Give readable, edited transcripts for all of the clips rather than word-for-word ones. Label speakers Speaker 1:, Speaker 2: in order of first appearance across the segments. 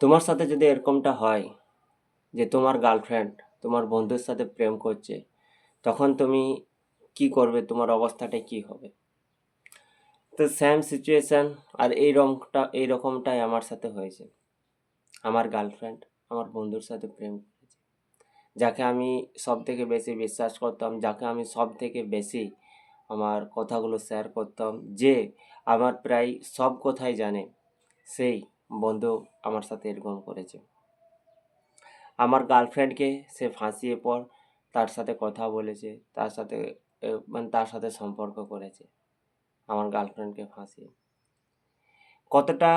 Speaker 1: তোমার সাথে যদি এরকমটা হয় যে তোমার গার্লফ্রেন্ড তোমার বন্ধুর সাথে প্রেম করছে, তখন তুমি কি করবে? তোমার অবস্থাটা কি হবে? তো সেম সিচুয়েশন। আর এইরকমটাই আমার সাথে হয়েছে। আমার গার্লফ্রেন্ড আমার বন্ধুর সাথে প্রেম করেছে, যাকে আমি সব থেকে বেশি বিশ্বাস করতাম, যাকে আমি সব থেকে বেশি আমার কথাগুলো শেয়ার করতাম, যে আমার প্রায় সব কথাই জানে, সেই বন্ধু আমার সাথে এরকম করেছে। আমার গার্লফ্রেন্ডকে সে ফাঁসিয়ে পর তার সাথে কথা বলেছে, তার সাথে মানে তার সাথে সম্পর্ক করেছে, আমার গার্লফ্রেন্ডকে ফাঁসিয়ে। কতটা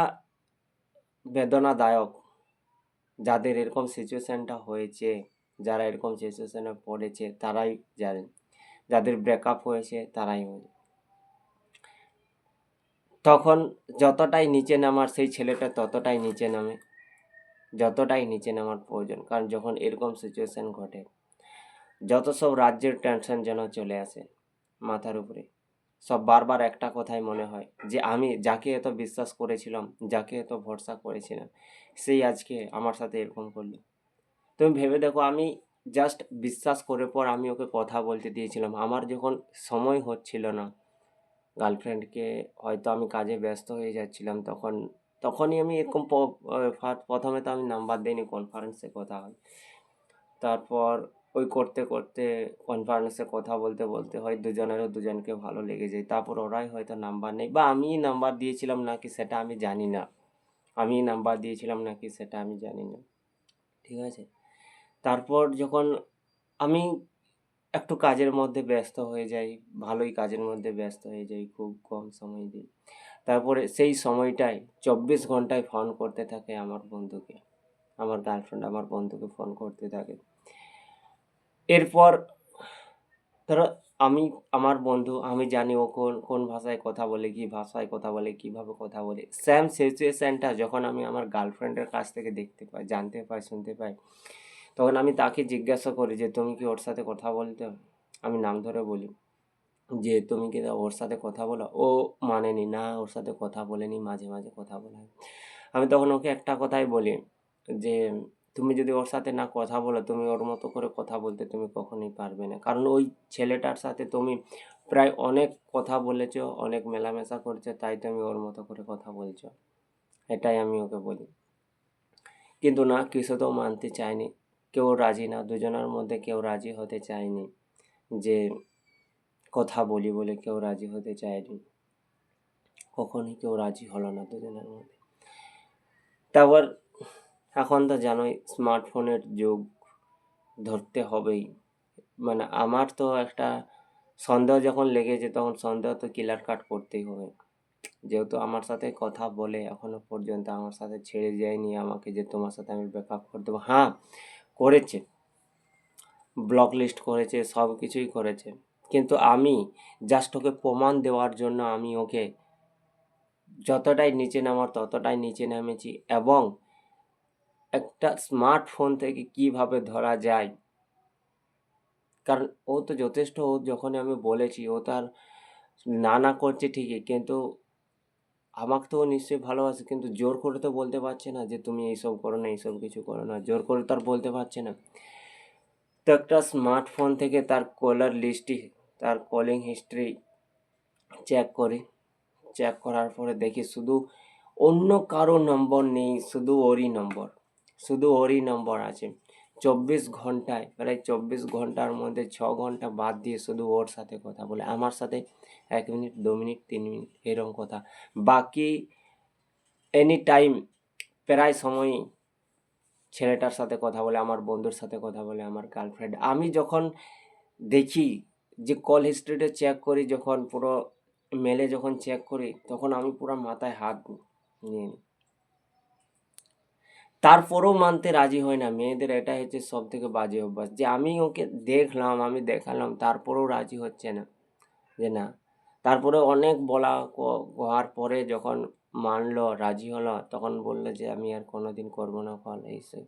Speaker 1: বেদনাদায়ক! যাদের এরকম সিচুয়েশনটা হয়েছে, যারা এরকম সিচুয়েশনে পড়েছে তারাই জানেন, যাদের ব্রেকআপ হয়েছে তারাই জানে। তখন যতটাই নিচে নামার সেই ছেলেটা ততটাই নিচে নামে, যতটাই নিচে নামার প্রয়োজন। কারণ যখন এরকম সিচুয়েশন ঘটে, যত সব রাজ্যের টেনশন যেন চলে আসে মাথার উপরে। সব বারবার একটা কথাই মনে হয় যে আমি যাকে এত বিশ্বাস করেছিলাম, যাকে এত ভরসা করেছিলাম, সেই আজকে আমার সাথে এরকম করলো। তুমি ভেবে দেখো, আমি জাস্ট বিশ্বাস করে পর আমি ওকে কথা বলতে দিয়েছিলাম। আমার যখন সময় হচ্ছিল না, গার্লফ্রেন্ডকে হয়তো আমি কাজে ব্যস্ত হয়ে যাচ্ছিলাম, তখনই আমি এরকম প্রথমে তো আমি নাম্বার দিইনি, কনফারেন্সে কথা হয়। তারপর ওই করতে করতে কনফারেন্সে কথা বলতে বলতে হয় দুজনেরও দুজনকে ভালো লেগে যায়। তারপর ওরাই হয়তো নাম্বার নেই, বা আমিই নাম্বার দিয়েছিলাম নাকি সেটা আমি জানি না। আমি নাম্বার দিয়েছিলাম নাকি সেটা আমি জানি না। ঠিক আছে। তারপর যখন আমি একটু কাজের মধ্যে ব্যস্ত হয়ে যাই, ভালোই কাজের মধ্যে ব্যস্ত হয়ে যাই, খুব কম সময় দিই। তারপরে সেই সময়টায় 24 ঘন্টায় ফোন করতে থাকে আমার বন্ধুকে, আমার গার্লফ্রেন্ড আমার বন্ধুকে ফোন করতে থাকে। এরপর ধরো আমি, আমার বন্ধু, আমি জানি ও কোন কোন ভাষায় কথা বলে, কি ভাষায় কথা বলে, কিভাবে কথা বলে। সেম সিচুয়েশনটা যখন আমি আমার গার্লফ্রেন্ডের কাছ থেকে দেখতে পাই, জানতে পাই, শুনতে পাই, তখন আমি তাকে জিজ্ঞাসা করি যে তুমি কি ওর সাথে কথা বলতে? আমি নাম ধরে বলি যে তুমি কি ওর সাথে কথা বলো? ও মানেনি, না ওর সাথে কথা বলেনি, মাঝে মাঝে কথা বলা হয়। আমি তখন ওকে একটা কথাই বলি যে তুমি যদি ওর সাথে না কথা বলো, তুমি ওর মতো করে কথা বলতে তুমি কখনোই পারবে না। কারণ ওই ছেলেটার সাথে তুমি প্রায় অনেক কথা বলেছো, অনেক মেলামেশা করছো, তাই তুমি ওর মতো করে কথা বলছো। এটাই আমি ওকে বলি। কিন্তু না, কিছু তো মানতে চায়নি, কেউ রাজি না, দুজনের মধ্যে কেউ রাজি হতে চায়নি যে কথা বলি বলে কেউ রাজি হতে চায়নি। কখনোই কেউ রাজি হলো না দুজনের মধ্যে। তারপর এখন তো জানোই স্মার্টফোনের যুগ, ধরতে হবেই। মানে আমার তো একটা সন্দেহ যখন লেগেছে, তখন সন্দেহ তো ক্লিয়ার কাট করতেই হবে। যেহেতু আমার সাথে কথা বলে এখনো পর্যন্ত আমার সাথে ছেড়ে যায়নি আমাকে যে তোমার সাথে আমি ব্রেকআপ করে দেবো। হ্যাঁ, করেছে, ব্লক লিস্ট করেছে, সব কিছুই করেছে। কিন্তু আমি জাস্ট ওকে প্রমাণ দেওয়ার জন্য আমি ওকে যতটাই নিচে নামার ততটাই নিচে নেমেছি, এবং একটা স্মার্টফোন থেকে কিভাবে ধরা যায়। কারণ ও তো যথেষ্ট, ও যখন আমি বলেছি ও তার না না করছে ঠিকই, কিন্তু আমাকে তো ও নিশ্চয়ই ভালোবাসে, কিন্তু জোর করে তো বলতে পারছে না যে তুমি এইসব করো না, এইসব কিছু করো না, জোর করে তো আর বলতে পারছে না। তো একটা স্মার্টফোন থেকে তার কলার লিস্টটি, তার কলিং হিস্ট্রি চেক করি। চেক করার পরে দেখি শুধু অন্য কারো নম্বর নেই, শুধু ওরই নম্বর, শুধু ওরই নম্বর আছে। 24 ঘন্টায়, প্রায় 24 ঘন্টার মধ্যে 6 ঘন্টা বাদ দিয়ে শুধু ওর সাথে কথা বলে, আমার সাথে 1 মিনিট, 2 মিনিট, 3 মিনিট এরকম কথা। বাকি এনি টাইম প্রায় সময়ই ছেলেটার সাথে কথা বলে, আমার বন্ধুর সাথে কথা বলে, আমার গার্লফ্রেন্ড। আমি যখন দেখি যে কল হিস্ট্রিটা চেক করি, যখন পুরো মেলে যখন চেক করি, তখন আমি পুরো মাথায় হাত নিয়ে নিই। তারপরেও মানতে রাজি হয় না। মেয়েদের এটা হচ্ছে সব থেকে বাজে অভ্যাস, যে আমি ওকে দেখলাম, আমি দেখালাম, তারপরেও রাজি হচ্ছে না, যে না। তারপরে অনেক বলা হওয়ার পরে যখন মানলো, রাজি হলো, তখন বললো যে আমি আর কোনোদিন করবো না কল। এইসব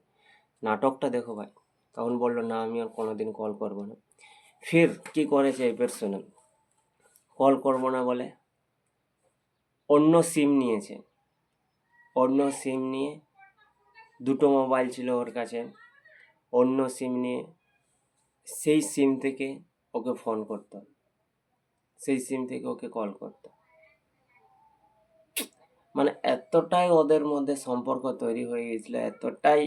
Speaker 1: নাটকটা দেখো ভাই। তখন বললো না আমি আর কোনোদিন কল করবো না। ফির কি করেছে এবার শুনুন। কল করবো না বলে অন্য সিম নিয়েছে, অন্য সিম নিয়ে দুটো মোবাইল ছিল ওর কাছে, অন্য সিম নিয়ে সেই সিম থেকে ওকে ফোন করতো, সেই সিম থেকে ওকে কল করতো। মানে এতটাই ওদের মধ্যে সম্পর্ক তৈরি হয়ে গেছিলো, এতটাই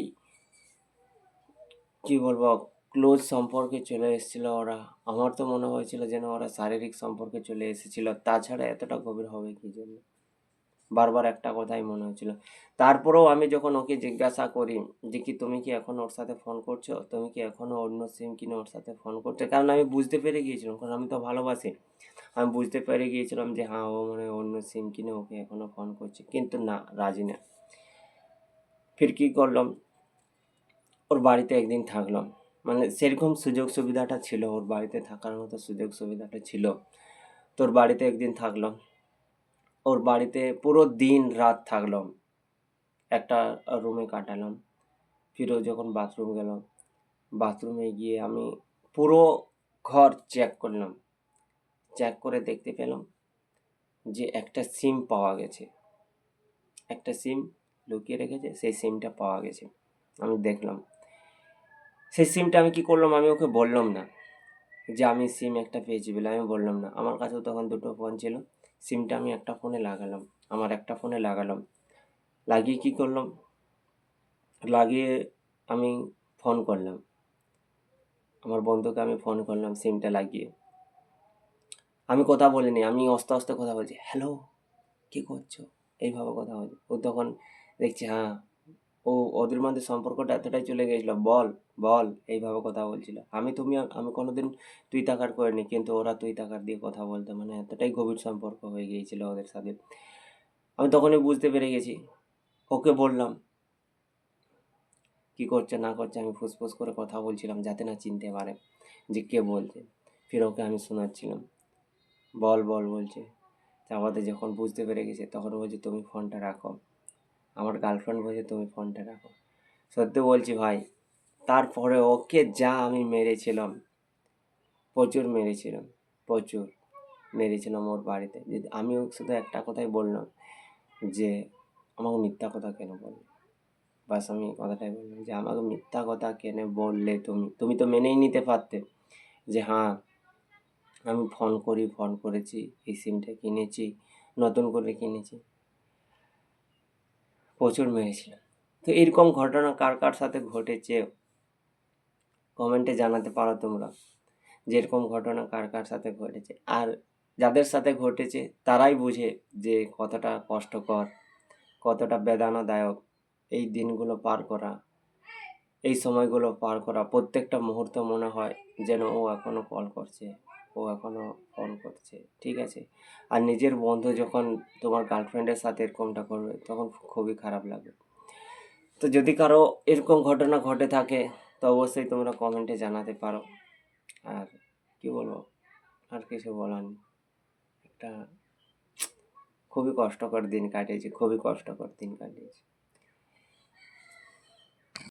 Speaker 1: কি বলবো ক্লোজ সম্পর্কে চলে এসেছিলো ওরা। আমার তো মনে হয়েছিল যেন ওরা শারীরিক সম্পর্কে চলে এসেছিল, তাছাড়া এতটা গভীর হবে কি জন্য, বারবার একটা কথাই মনে হচ্ছিল। তারপরেও আমি যখন ওকে জিজ্ঞাসা করি যে কি তুমি কি এখন ওর সাথে ফোন করছো, তুমি কি এখনো অন্য সিম কিনে ওর সাথে ফোন করছো, কারণ আমি বুঝতে পেরে গিয়েছিলাম, কারণ আমি তো ভালোবাসি, আমি বুঝতে পেরে গিয়েছিলাম যে হ্যাঁ ও মানে অন্য সিম কিনে ওকে এখনো ফোন করছে, কিন্তু না, রাজি না। ফির কি করলাম, ওর বাড়িতে একদিন থাকলাম, মানে সেরকম সুযোগ সুবিধাটা ছিল, ওর বাড়িতে থাকার মতো সুযোগ সুবিধাটা ছিল। তোর বাড়িতে একদিন থাকলাম, ওর বাড়িতে পুরো দিন রাত থাকলাম, একটা রুমে কাটালাম। ফির ও যখন বাথরুম গেল, বাথরুমে গিয়ে আমি পুরো ঘর চেক করলাম, চেক করে দেখতে পেলাম যে একটা সিম পাওয়া গেছে, একটা সিম লুকিয়ে রেখেছে, সেই সিমটা পাওয়া গেছে। আমি দেখলাম সেই সিমটা, আমি কি করলাম, আমি ওকে বললাম না যে আমি সিম একটা পেয়েছি বলে, আমি বললাম না। আমার কাছেও তখন দুটো ফোন ছিল, সিমটা আমি একটা ফোনে লাগালাম, আমার একটা ফোনে লাগালাম, লাগিয়ে কি করলাম, লাগিয়ে আমি ফোন করলাম, আমার বন্ধুকে আমি ফোন করলাম সিমটা লাগিয়ে। আমি কথা বলিনি, আমি আস্তে আস্তে কথা বলছি, হ্যালো কী করছো, এইভাবে কথা বলছি। ও তখন দেখছি হ্যাঁ, ও ওদের মধ্যে সম্পর্কটা এতটাই চলে গিয়েছিলো, বল বল এইভাবে কথা বলছিল। আমি কোনোদিন তুই তাকার করিনি, কিন্তু ওরা তুই তাকার দিয়ে কথা বলতো, মানে এতটাই গভীর সম্পর্ক হয়ে গিয়েছিল ওদের সাথে। আমি তখনই বুঝতে পেরে গেছি, ওকে বললাম কী করছে না করছে, আমি ফুসফুস করে কথা বলছিলাম যাতে না চিনতে পারে যে কে বলছে। ফির ওকে আমি শোনাচ্ছিলাম, বল বল বলছে। তারপরে যখন বুঝতে পেরে গেছে তখন বলছে তুমি ফোনটা রাখো, আমার গার্লফ্রেন্ড বলছে তুমি ফোনটা রাখো। সত্যি বলছি ভাই, তারপরে ওকে যা আমি মেরেছিলাম, প্রচুর মেরেছিলাম, প্রচুর মেরেছিলাম ওর বাড়িতে। যদি আমি ওকে শুধু একটা কথাই বললাম যে আমাকে মিথ্যা কথা কেন বললে, বাস আমি কথাটাই বললাম যে আমাকে মিথ্যা কথা কেন বললে, তুমি তো মেনেই নিতে পারতে যে হ্যাঁ আমি ফোন করেছি, এই সিমটা কিনেছি, নতুন করে কিনেছি। প্রচুর মেরেছিলাম। তো এরকম ঘটনা কার কার সাথে ঘটেছে কমেন্টে জানাতে পারো তোমরা, যে এরকম ঘটনা কার কার সাথে ঘটেছে। আর যাদের সাথে ঘটেছে তারাই বুঝে যে কতটা কষ্টকর, কতটা বেদনাদায়ক এই দিনগুলো পার করা, এই সময়গুলো পার করা। প্রত্যেকটা মুহূর্ত মনে হয় যেন ও এখনও কল করছে, ও এখনও ফোন করছে, ঠিক আছে। আর নিজের বন্ধু যখন তোমার গার্লফ্রেন্ডের সাথে এরকমটা করবে তখন খুবই খারাপ লাগে। তো যদি কারো এরকম ঘটনা ঘটে থাকে তো অবশ্যই তোমরা কমেন্টে জানাতে পারো। আর কি বলবো, আর কিছু বলার নেই। একটা খুবই কষ্টকর দিন কাটিয়েছি, খুবই কষ্টকর দিন কাটিয়েছি।